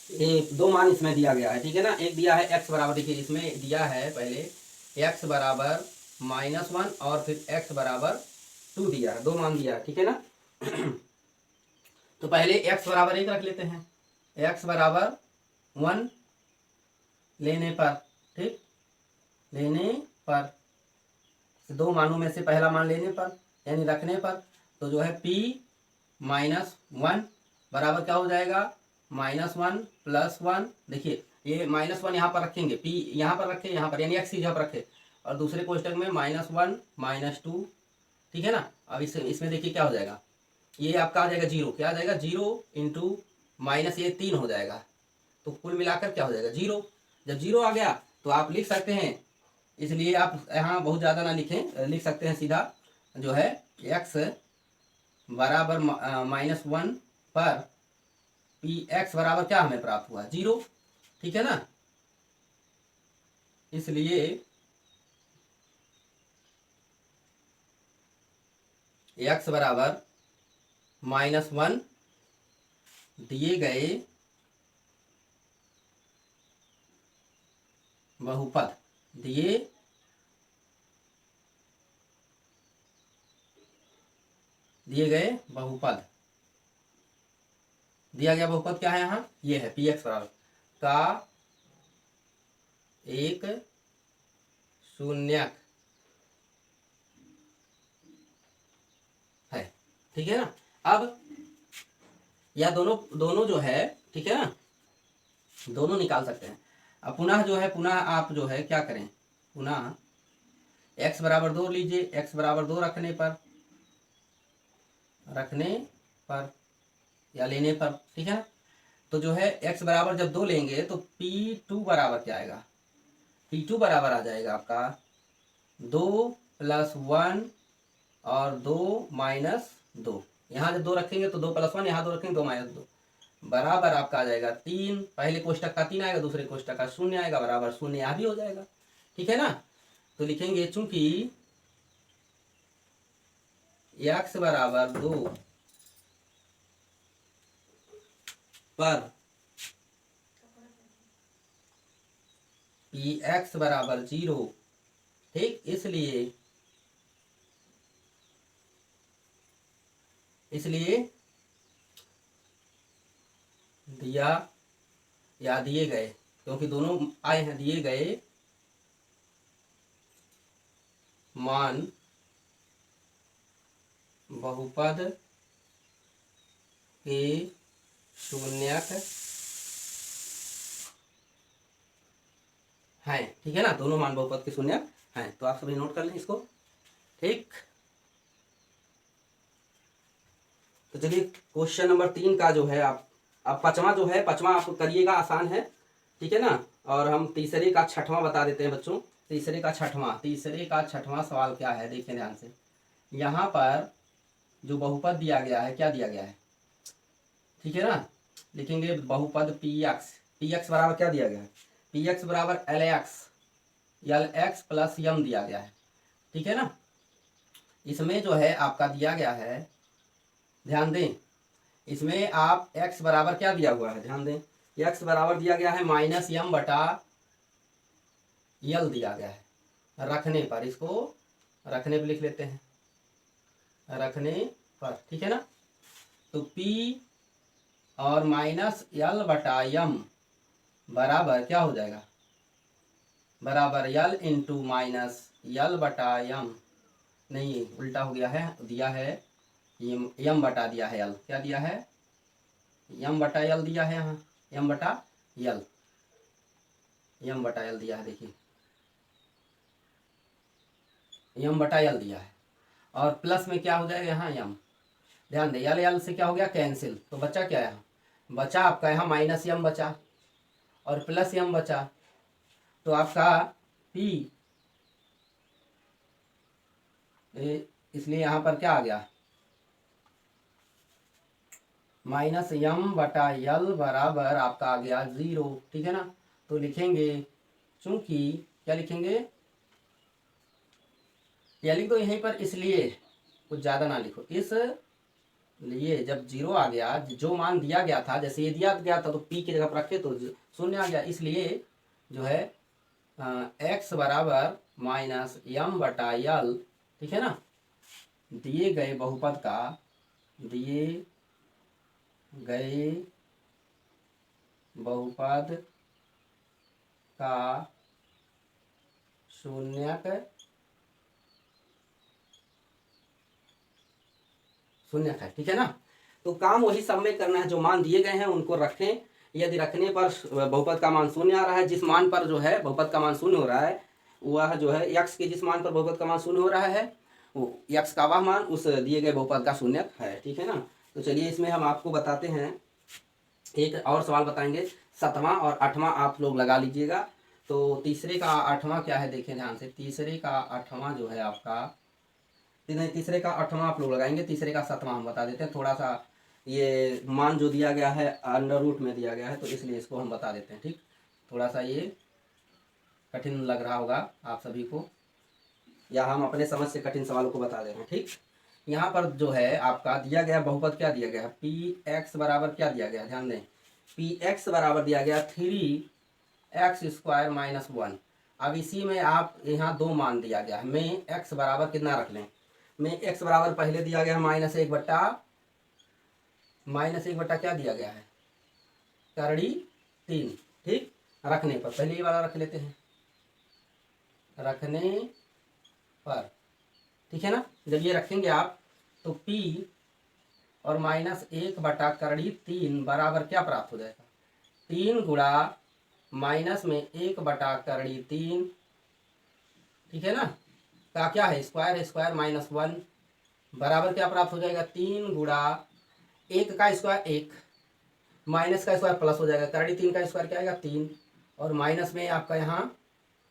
एक 2 मान इसमें दिया गया है। ठीक है ना, एक दिया है x बराबर, देखिए इसमें दिया है पहले x बराबर -1 और फिर x बराबर 2 दिया है, 2 मान दिया है। ठीक है ना, तो पहले x बराबर 1 रख लेते हैं, x बराबर 1 लेने पर, ठीक, लेने पर 2 मानों में से पहला मान लेने पर यानी रखने पर, तो जो है p -1 बराबर क्या हो जाएगा -1 + 1। देखिए ये -1 यहाँ पर रखेंगे, p यहाँ पर रखे, यहाँ पर यानी x यहाँ पर रखे, और दूसरे कोष्टक में -1 -2। ठीक है ना, अब इसमें देखिए क्या हो जाएगा, ये आपका आ जाएगा 0, क्या आ जाएगा 0 इंटू माइनस ये 3 हो जाएगा, तो कुल मिलाकर क्या हो जाएगा 0। जब 0 आ गया तो आप लिख सकते हैं, इसलिए आप यहाँ बहुत ज़्यादा ना लिखें, लिख सकते हैं सीधा जो है x बराबर -1 पर px बराबर क्या हमें प्राप्त हुआ 0। ठीक है ना, इसलिए x बराबर -1 दिए गए बहुपद, दिए गए बहुपद, दिया गया बहुपद क्या है यहाँ, ये है px बराबर का एक शून्यक है। ठीक है ना, अब या दोनों जो है, ठीक है ना, दोनों निकाल सकते हैं। अब पुनः जो है, पुनः आप जो है क्या करें, पुनः x बराबर 2 लीजिए, x बराबर 2 रखने पर या लेने पर, ठीक है, तो जो है x बराबर जब 2 लेंगे तो p2 बराबर क्या आएगा, p2 बराबर आ जाएगा आपका 2 + 1 और 2 - 2। यहाँ जब 2 रखेंगे तो 2 + 1, यहाँ 2 रखेंगे 2 - 2, बराबर आपका आ जाएगा 3, पहले कोष्टक का 3 आएगा, दूसरे कोष्टक का 0 आएगा, बराबर 0 यहाँ भी हो जाएगा। ठीक है ना। तो लिखेंगे चूंकि x बराबर 2 पर px बराबर 0, ठीक, इसलिए दिया या दिए गए, क्योंकि दोनों आए हैं, दिए गए मान बहुपद के शून्यक हैं। ठीक है ना, दोनों मान बहुपद के शून्यक हैं। तो आप सभी नोट कर लें इसको। ठीक, तो चलिए क्वेश्चन नंबर 3 का जो है आप अब पांचवा जो है, पांचवा आप करिएगा, आसान है। ठीक है ना। और हम तीसरे का छठवां बता देते हैं बच्चों। तीसरे का छठवां सवाल क्या है, देखिए ध्यान से। यहाँ पर जो बहुपद दिया गया है, क्या दिया गया है, ठीक है ना। लिखेंगे बहुपद px बराबर क्या दिया गया है, px बराबर lx प्लस यम दिया गया है। ठीक है ना। इसमें जो है आपका दिया गया है, ध्यान दें, इसमें आप x बराबर क्या दिया हुआ है, ध्यान दें, x बराबर दिया गया है -m बटा यल दिया गया है। रखने पर, इसको रखने पर लिख लेते हैं, रखने पर। ठीक है ना। तो p और -l बटा यम बराबर क्या हो जाएगा, बराबर यल इंटू -l बटा यम, नहीं उल्टा हो गया है, दिया है यम बटा दिया है यल, क्या दिया है, यम बटा यल दिया है, यहाँ यम बटा यल दिया है, देखिए यम बटा यल दिया है। और प्लस में क्या हो जाएगा यहाँ यम, ध्यान दें, यल से क्या हो गया कैंसिल, तो बचा क्या यहाँ, बचा आपका यहाँ -m बचा और प्लस m बचा। तो आपका p, इसलिए यहाँ पर क्या आ गया, -m बटा यल बराबर आपका आ गया 0। ठीक है ना। तो लिखेंगे चूंकि, क्या लिखेंगे, या लिख दो यहीं पर, इसलिए, कुछ ज़्यादा ना लिखो, इसलिए जब 0 आ गया, जो मान दिया गया था, जैसे ये दिया गया था तो p की जगह पर रखे तो 0 आ गया, इसलिए जो है x बराबर -m बटा यल, ठीक है ना, दिए गए बहुपद का शून्यक है। ठीक है ना। तो काम वही सब में करना है, जो मान दिए गए हैं उनको रखें। यदि रखने पर बहुपद का मान 0 आ रहा है, जिस मान पर जो है बहुपद का मान 0 हो रहा है, वह जो है x के जिस मान पर बहुपद का मान 0 हो रहा है, वो x का वह मान उस दिए गए बहुपद का शून्यक है। ठीक है ना। तो चलिए इसमें हम आपको बताते हैं, एक और सवाल बताएंगे, 7वां और 8वां आप लोग लगा लीजिएगा। तो तीसरे का 8वां क्या है, देखें ध्यान से, तीसरे का 8वां जो है आपका, तीसरे का 8वां आप लोग लगाएंगे, तीसरे का 7वां हम बता देते हैं। थोड़ा सा ये मान जो दिया गया है अंडर रूट में दिया गया है, तो इसलिए इसको हम बता देते हैं। ठीक, थोड़ा सा ये कठिन लग रहा होगा आप सभी को, या हम अपने समझ से कठिन सवालों को बता दे रहे हैं। ठीक, यहाँ पर जो है आपका दिया गया बहुपद क्या दिया गया है, px बराबर क्या दिया गया, ध्यान दें, px बराबर दिया गया 3x² - 1। अब इसी में आप यहाँ दो मान दिया गया है, मैं x बराबर कितना रख लें, में x बराबर पहले दिया गया है -1 बट्टा क्या दिया गया है, करड़ी 3। ठीक, रखने पर पहले ये वाला रख लेते हैं, रखने पर। ठीक है ना। जब ये रखेंगे आप तो p और -1 बटा करड़ी 3 बराबर क्या प्राप्त हो जाएगा, 3 गुणा माइनस में 1 बटा करड़ी 3, ठीक है ना, का क्या है, स्क्वायर -1 बराबर क्या प्राप्त हो जाएगा, 3 गुणा 1 का स्क्वायर 1, माइनस का स्क्वायर प्लस हो जाएगा, करड़ी 3 का स्क्वायर क्या आएगा 3, और माइनस में आपका यहाँ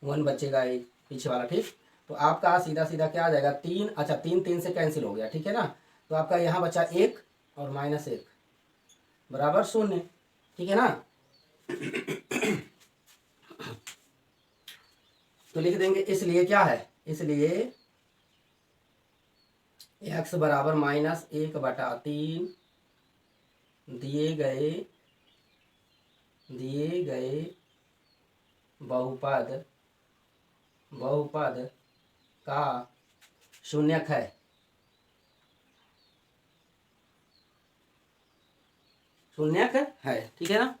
1 बचेगा एक पीछे वाला। ठीक, तो आपका सीधा सीधा क्या आ जाएगा 3, अच्छा 3 3 से कैंसिल हो गया। ठीक है ना। तो आपका यहाँ बचा 1 और -1, बराबर शून्य, ठीक है ना। तो लिख देंगे इसलिए क्या है, इसलिए x बराबर -1/3 दिए गए बहुपद का शून्यक है। शून्यक है, ठीक है ना।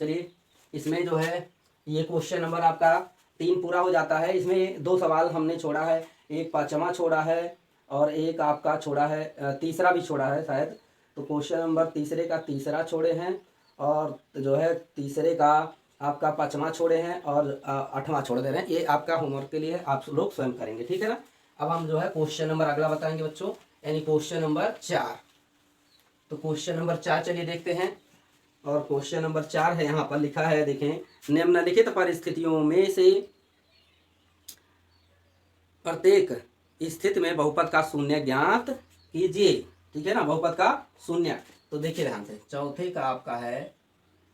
चलिए इसमें जो है ये क्वेश्चन नंबर आपका 3 पूरा हो जाता है। इसमें 2 सवाल हमने छोड़ा है, एक पाँचवा छोड़ा है और एक आपका छोड़ा है, तीसरा भी छोड़ा है शायद। तो क्वेश्चन नंबर तीसरे का तीसरा छोड़े हैं और जो है तीसरे का आपका पाँचवा छोड़े हैं और 8वां छोड़ दे रहे हैं। ये आपका होमवर्क के लिए आप लोग स्वयं करेंगे, ठीक है ना। अब हम जो है क्वेश्चन नंबर अगला बताएंगे बच्चों, यानी क्वेश्चन नंबर 4। तो क्वेश्चन नंबर 4 चलिए देखते हैं। और क्वेश्चन नंबर 4 है, यहाँ पर लिखा है, देखें, निम्नलिखित परिस्थितियों में से प्रत्येक स्थिति में बहुपद का शून्य ज्ञात कीजिए, ठीक है ना, बहुपद का शून्य। तो देखिए ध्यान से, चौथे का आपका है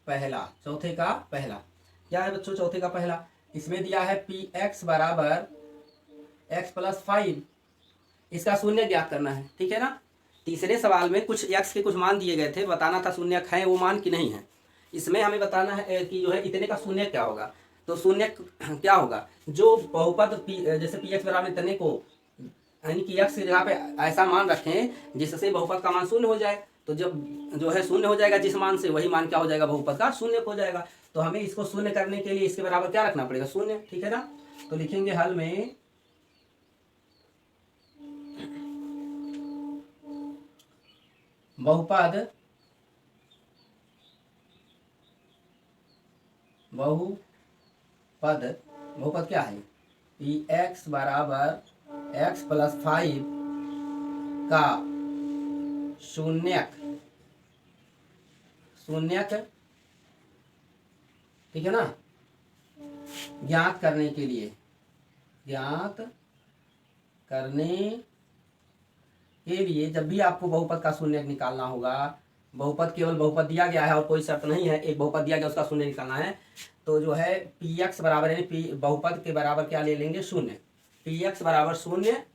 पहला, चौथे का पहला क्या है बच्चों, चौथे का पहला इसमें दिया है px बराबर x + 5, इसका शून्य ज्ञात करना है, ठीक है ना। तीसरे सवाल में कुछ x के कुछ मान दिए गए थे, बताना था शून्य है वो मान कि नहीं है। इसमें हमें बताना है कि जो है इतने का शून्य क्या होगा। तो शून्य क्या होगा, जो बहुपद जैसे px बराबर इतने को, यानी कि x की जगह पे ऐसा मान रखें जिससे बहुपद का मान शून्य हो जाए। तो जब जो है शून्य हो जाएगा जिस मान से, वही मान क्या हो जाएगा, बहुपद का शून्य हो जाएगा। तो हमें इसको शून्य करने के लिए इसके बराबर क्या रखना पड़ेगा, शून्य, ठीक है ना। तो लिखेंगे हल में बहुपद क्या है, px बराबर x + 5 का शून्यक, ठीक है ना, ज्ञात करने के लिए जब भी आपको बहुपद का शून्य निकालना होगा, बहुपद केवल बहुपद दिया गया है और कोई शर्त नहीं है, एक बहुपद दिया गया उसका शून्य निकालना है, तो जो है px बराबर यानी बहुपद के बराबर क्या ले लेंगे, शून्य। px बराबर शून्य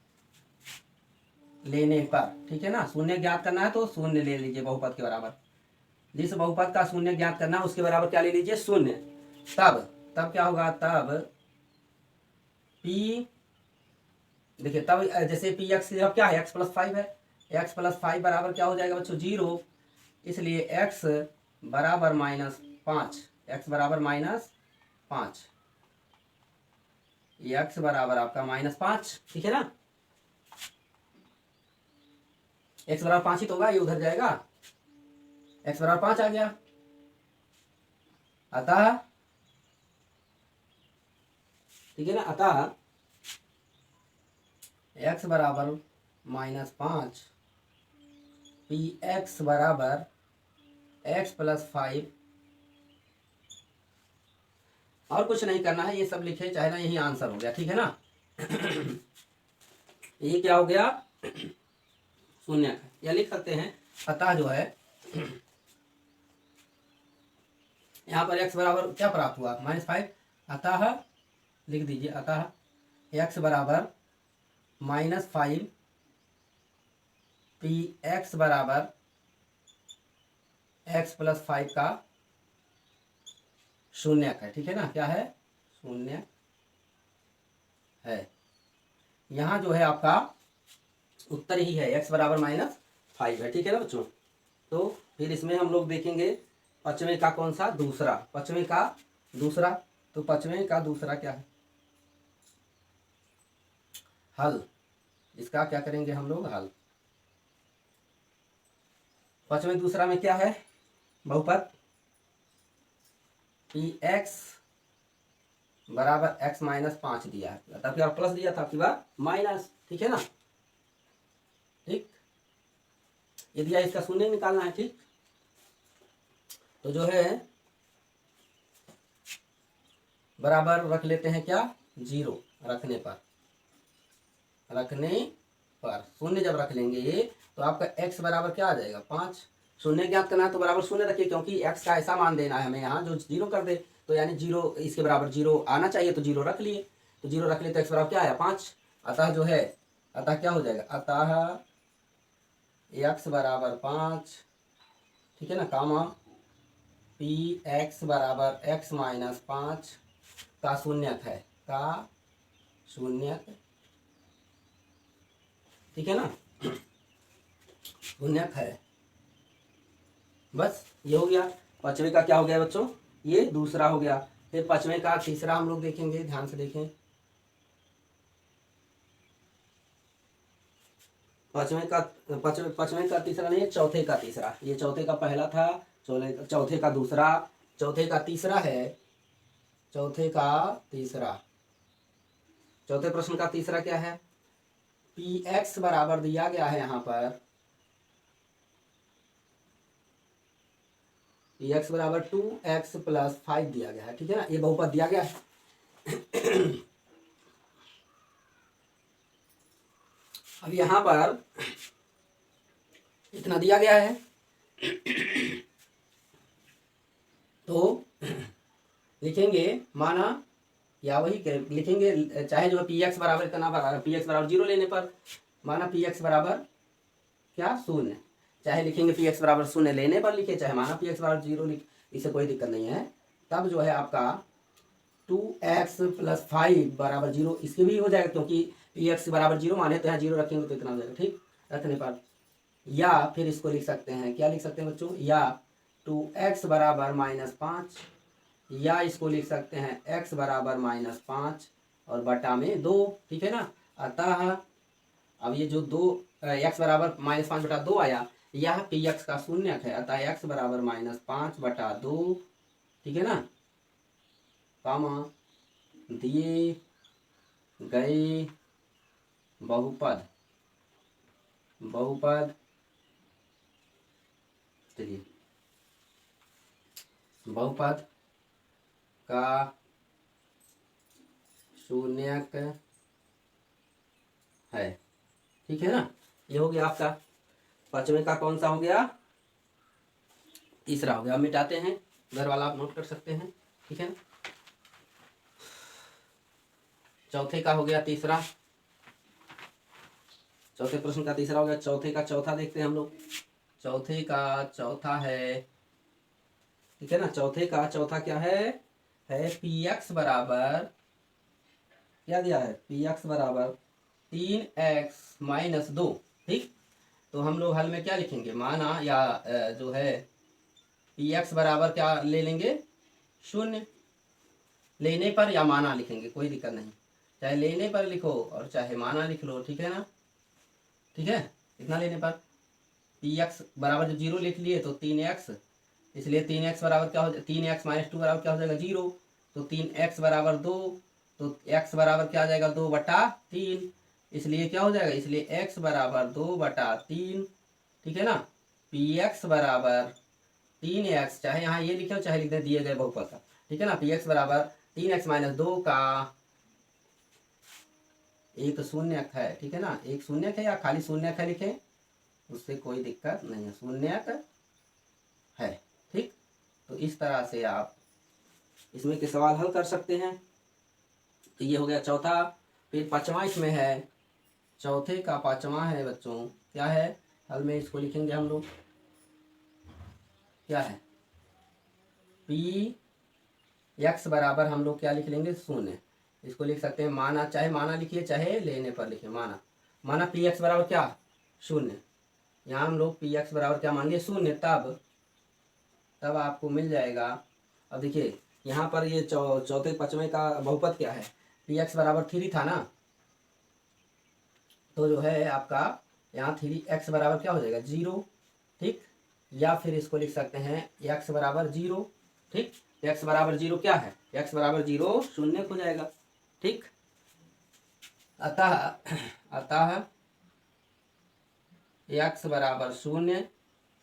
लेने पर, ठीक है ना, शून्य ज्ञात करना है तो शून्य ले लीजिए बहुपद के बराबर। जिस बहुपद का शून्य ज्ञात करना है उसके बराबर क्या ले लीजिए, शून्य। तब क्या होगा, तब p, देखिए तब जैसे px की जगह क्या है, x + 5 है, x + 5 बराबर क्या हो जाएगा बच्चों, 0। इसलिए x बराबर -5, x बराबर -5, x बराबर आपका -5, ठीक है ना। x बराबर 5 ही तो होगा, ये उधर जाएगा, x बराबर 5 आ गया। अतः, ठीक है ना, अतः x बराबर -5, px बराबर x + 5, और कुछ नहीं करना है, ये सब लिखे चाहे ना, यही आंसर हो गया, ठीक है ना। ये क्या हो गया, शून्य, या लिख सकते हैं अतः जो है यहाँ पर x बराबर क्या प्राप्त हुआ, -5, अतः लिख दीजिए, अतः x बराबर -5, px बराबर x + 5 का शून्यक है, ठीक है ना, क्या है, शून्य है। यहाँ जो है आपका उत्तर ही है, x बराबर -5 है, ठीक है ना बच्चों। तो फिर इसमें हम लोग देखेंगे पांचवें का कौन सा, दूसरा, पांचवें का दूसरा। तो पांचवें का दूसरा क्या है, हल, इसका क्या करेंगे हम लोग, हल। पांचवें दूसरा में क्या है, बहुपद px बराबर x - 5 दिया है, तब क्या प्लस दिया था, आपकी बार माइनस, ठीक है ना, ठीक, ये दिया, इसका शून्य निकालना है, ठीक। तो जो है बराबर रख लेते हैं क्या, 0, रखने पर शून्य जब रख लेंगे ये, तो आपका x बराबर क्या आ जाएगा, 5, शून्य ज्ञात करना है तो बराबर शून्य रखिए, क्योंकि एक्स का ऐसा मान देना है हमें यहाँ जो जीरो कर दे, तो यानी जीरो इसके बराबर जीरो आना चाहिए, तो जीरो रख लिए, तो जीरो रख लिए तो एक्स बराबर क्या आया 5। अतः जो है, अतः क्या हो जाएगा, अतः एक्स बराबर 5, ठीक है ना, कामा पी एक्स बराबर एक्स माइनस 5 का शून्यक है, का शून्यक, ठीक है ना, शून्यक है। बस ये हो गया, पांचवें का क्या हो गया बच्चों, ये दूसरा हो गया। फिर पांचवें का तीसरा हम लोग देखेंगे, ध्यान से देखें। पांचवें का तीसरा नहीं है, चौथे का तीसरा। ये चौथे का पहला था, चौथे का दूसरा, चौथे का तीसरा है, चौथे का तीसरा। चौथे प्रश्न का तीसरा क्या है, पी एक्स बराबर दिया गया है यहाँ पर, पी एक्स बराबर 2x + 5 दिया गया है, ठीक है ना, ये बहुपद दिया गया है। अब यहाँ पर इतना दिया गया है, तो लिखेंगे माना, या वही लिखेंगे, चाहे जो है पी एक्स बराबर इतना बराबर, पी एक्स बराबर 0 लेने पर माना पी एक्स बराबर क्या, शून्य, चाहे लिखेंगे पी एक्स बराबर 0 लेने पर लिखे, चाहे माना पी एक्स बराबर 0 लिखे, इससे कोई दिक्कत नहीं है। तब जो है आपका 2x + 5 बराबर 0, इसके भी हो जाएगा, क्योंकि पी एक्स बराबर 0 माने तो यहाँ 0 रखेंगे तो इतना हो जाएगा, ठीक, रखने पर। या फिर इसको लिख सकते हैं, क्या लिख सकते हैं बच्चों, या 2x बराबर -5, या इसको लिख सकते हैं x बराबर -5 और बटा में 2, ठीक है ना। अतः अब ये जो 2 x बराबर -5 बटा 2 आया, यह पी एक्स का शून्यक है, अतः x बराबर -5 बटा 2, ठीक है ना, कामा दिए गए बहुपद, चलिए, बहुपद का शून्यक है, ठीक है ना। ये हो गया आपका पांचवें का, कौन सा हो गया, तीसरा हो गया। मिटाते हैं, घर वाला आप नोट कर सकते हैं, ठीक है ना। चौथे का हो गया तीसरा, चौथे प्रश्न का तीसरा हो गया। चौथे का चौथा देखते हैं हम लोग। चौथे का चौथा है, ठीक है ना, चौथे का चौथा क्या है पी एक्स बराबर, क्या दिया है, पी एक्स बराबर 3x - 2, ठीक। तो हम लोग हल में क्या लिखेंगे, माना या जो है पी एक्स बराबर क्या ले लेंगे, शून्य लेने पर, या माना लिखेंगे, कोई दिक्कत नहीं, चाहे लेने पर लिखो और चाहे माना लिख लो, ठीक है ना, ठीक है। इतना लेने पर पी एक्स बराबर जब 0 लिख लिए तो 3x, इसलिए 3x बराबर क्या हो, 3x - 2 बराबर क्या हो जाएगा 0, तो 3x बराबर 2, तो x बराबर क्या आ जाएगा 2/3, इसलिए क्या हो जाएगा, इसलिए x बराबर 2/3, ठीक है ना। पी एक्स बराबर 3x, चाहे यहाँ ये लिखे हो चाहे लिख दें दिए गए बहुपद का, ठीक है ना, पी एक्स बराबर 3x - 2 का एक शून्यक है, ठीक है ना, एक शून्यक है, या खाली शून्यक है लिखें, उससे कोई दिक्कत नहीं है, शून्यक है, ठीक। तो इस तरह से आप इसमें के सवाल हल कर सकते हैं। तो ये हो गया चौथा। फिर पांचवा इसमें है, चौथे का पांचवा है बच्चों, क्या है, हल में इसको लिखेंगे हम लोग, क्या है, पी एक्स बराबर हम लोग क्या लिख लेंगे, शून्य, इसको लिख सकते हैं माना, चाहे माना लिखिए चाहे लेने पर लिखिए, माना पी एक्स बराबर क्या, शून्य, यहाँ हम लोग पी एक्स बराबर क्या मान लिए, शून्य, तब आपको मिल जाएगा। अब देखिए यहाँ पर ये चौथे पांचवें का बहुपद क्या है, पी एक्स बराबर 3 था ना, तो जो है आपका यहाँ 3x बराबर क्या हो जाएगा 0, ठीक, या फिर इसको लिख सकते हैं x बराबर 0, ठीक, x बराबर 0 क्या है, x बराबर 0 शून्य हो जाएगा, ठीक। अतः x बराबर 0,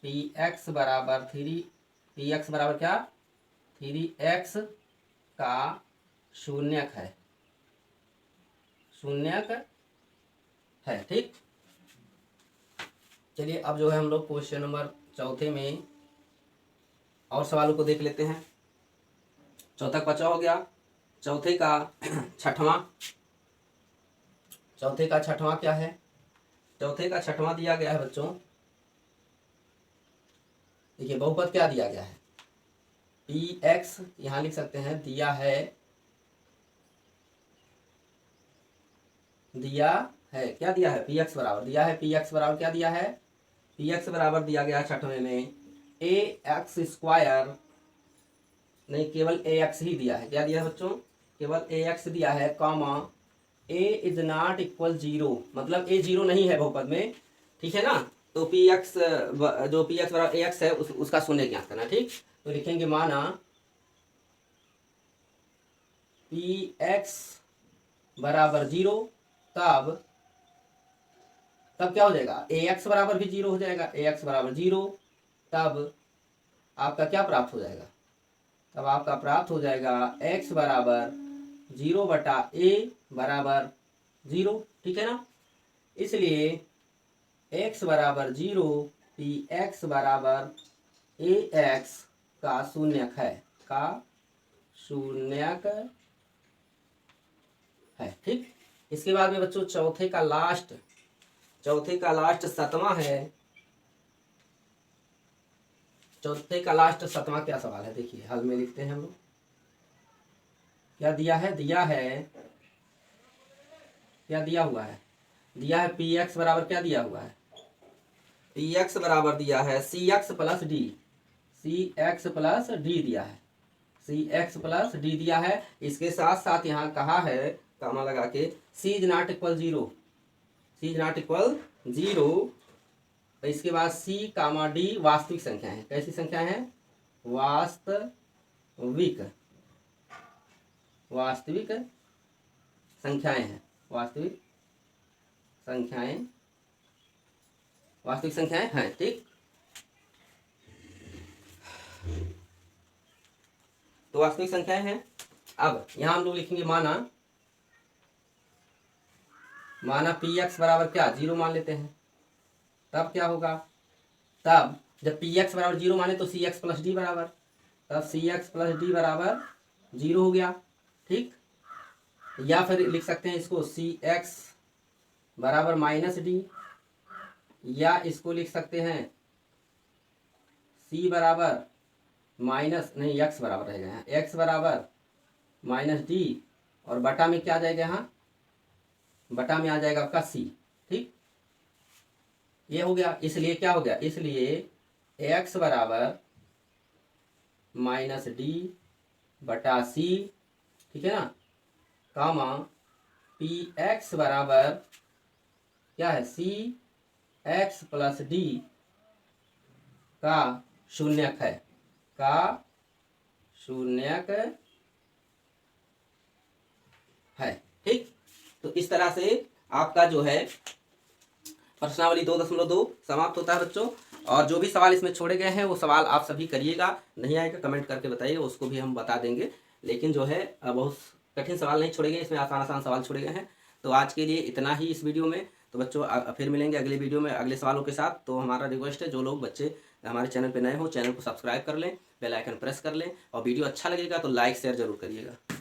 पी एक्स बराबर 3, पी एक्स बराबर क्या 3x का शून्यक है, ठीक। चलिए अब जो है हम लोग क्वेश्चन नंबर चौथे में और सवालों को देख लेते हैं। चौथा का 5 हो गया। चौथे का छठवां क्या है? चौथे का छठवां दिया गया है बच्चों, देखिए बहुपद क्या दिया गया है, पी एक्स, यहां लिख सकते हैं दिया है क्या दिया है, पी एक्स बराबर दिया है, पी एक्स बराबर क्या दिया है, पी एक्स बराबर दिया गया छठवें में ए एक्स स्क्वायर, नहीं केवल ए एक्स ही दिया है। क्या दिया है बच्चों? केवल ए एक्स दिया है, comma A is not equal 0, मतलब ए 0 नहीं है बहुपद में, ठीक है ना। तो पी एक्स जो पी एक्स बराबर ए एक्स है उसका शून्य ज्ञात करना, ठीक। तो लिखेंगे माना पी एक्स बराबर 0, तब क्या हो जाएगा, ए एक्स बराबर भी 0 हो जाएगा, ए एक्स बराबर 0, तब आपका क्या प्राप्त हो जाएगा, तब आपका प्राप्त हो जाएगा x बराबर 0 बटा a बराबर 0, ठीक है ना। इसलिए x बराबर 0, पी एक्स बराबर ए एक्स का शून्यक है, ठीक। इसके बाद में बच्चों चौथे का लास्ट सातवां है। चौथे का लास्ट सातवां क्या सवाल है, देखिए हल में लिखते हैं हम लोग। क्या दिया है, क्या दिया हुआ है, दिया है पी एक्स बराबर क्या दिया हुआ है, पी एक्स बराबर दिया है सी एक्स प्लस डी, दिया है, सी एक्स प्लस डी दिया है। इसके साथ साथ यहाँ कहा है कामा लगा के सी इज नॉट इक्वल 0, इसके बाद सी कामा डी वास्तविक संख्या है। कैसी संख्या है? वास्तविक संख्याएं हैं, वास्तविक संख्याएं हैं, ठीक। तो वास्तविक संख्याएं हैं। अब यहां हम लोग लिखेंगे माना पी एक्स बराबर क्या 0 मान लेते हैं, तब क्या होगा, तब जब पी एक्स बराबर 0 माने तो सी एक्स प्लस डी बराबर, तब सी एक्स प्लस डी बराबर 0 हो गया, ठीक। या फिर लिख सकते हैं इसको सी एक्स बराबर माइनस डी, या इसको लिख सकते हैं सी बराबर माइनस, नहीं एक्स बराबर रहेगा यहाँ, एक्स बराबर माइनस डी, और बटा में क्या आ जाएगा, यहाँ बटा में आ जाएगा आपका सी, ठीक। ये हो गया। इसलिए क्या हो गया, इसलिए एक्स बराबर माइनस डी बटा सी, ठीक है ना, कामा पी एक्स बराबर क्या है, सी एक्स प्लस डी का शून्यक है, ठीक। तो इस तरह से आपका जो है प्रश्नावली 2.2 समाप्त होता है बच्चों। और जो भी सवाल इसमें छोड़े गए हैं वो सवाल आप सभी करिएगा, नहीं आएगा कमेंट करके बताइए, उसको भी हम बता देंगे। लेकिन जो है बहुत कठिन सवाल नहीं छोड़े गए, इसमें आसान सवाल छोड़े गए हैं। तो आज के लिए इतना ही इस वीडियो में। तो बच्चों फिर मिलेंगे अगले वीडियो में अगले सवालों के साथ। तो हमारा रिक्वेस्ट है, जो लोग बच्चे हमारे चैनल पर नए हो, चैनल को सब्सक्राइब कर लें, बेल आइकन प्रेस कर लें, और वीडियो अच्छा लगेगा तो लाइक शेयर जरूर करिएगा।